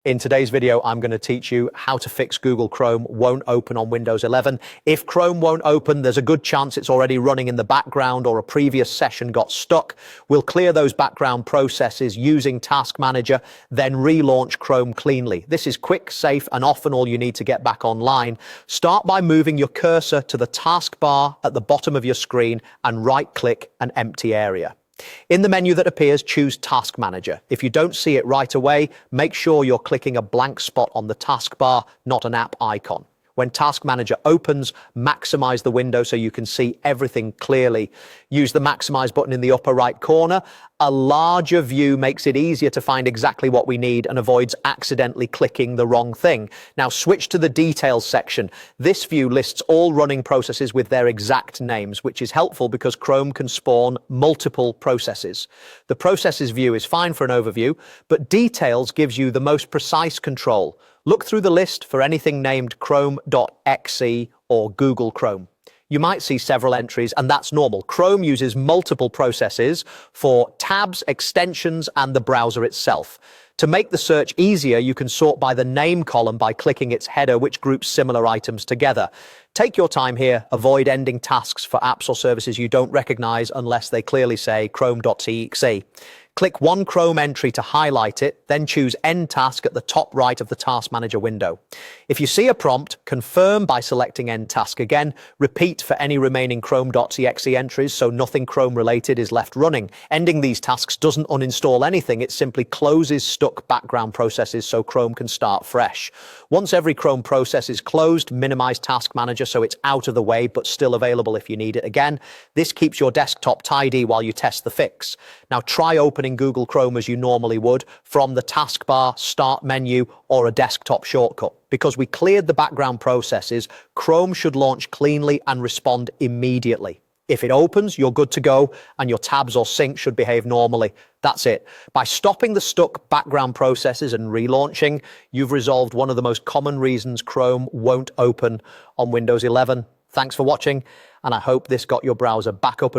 In today's video, I'm going to teach you how to fix Google Chrome won't open on Windows 11. If Chrome won't open, there's a good chance it's already running in the background or a previous session got stuck. We'll clear those background processes using Task Manager, then relaunch Chrome cleanly. This is quick, safe, and often all you need to get back online. Start by moving your cursor to the taskbar at the bottom of your screen and right-click an empty area. In the menu that appears, choose Task Manager. If you don't see it right away, make sure you're clicking a blank spot on the taskbar, not an app icon. When Task Manager opens, maximize the window so you can see everything clearly. Use the Maximize button in the upper right corner. A larger view makes it easier to find exactly what we need and avoids accidentally clicking the wrong thing. Now switch to the Details section. This view lists all running processes with their exact names, which is helpful because Chrome can spawn multiple processes. The Processes view is fine for an overview, but Details gives you the most precise control. Look through the list for anything named Chrome.exe or Google Chrome. You might see several entries, and that's normal. Chrome uses multiple processes for tabs, extensions, and the browser itself. To make the search easier, you can sort by the name column by clicking its header, which groups similar items together. Take your time here. Avoid ending tasks for apps or services you don't recognize unless they clearly say Chrome.exe. Click one Chrome entry to highlight it, then choose End Task at the top right of the Task Manager window. If you see a prompt, confirm by selecting End Task again. Repeat for any remaining Chrome.exe entries so nothing Chrome related is left running. Ending these tasks doesn't uninstall anything, it simply closes stuck background processes so Chrome can start fresh. Once every Chrome process is closed, minimize Task Manager so it's out of the way but still available if you need it again. This keeps your desktop tidy while you test the fix. Now try opening Google Chrome as you normally would from the taskbar, start menu, or a desktop shortcut. Because we cleared the background processes, Chrome should launch cleanly and respond immediately. If it opens, you're good to go, and your tabs or sync should behave normally. That's it. By stopping the stuck background processes and relaunching, you've resolved one of the most common reasons Chrome won't open on Windows 11. Thanks for watching, and I hope this got your browser back up and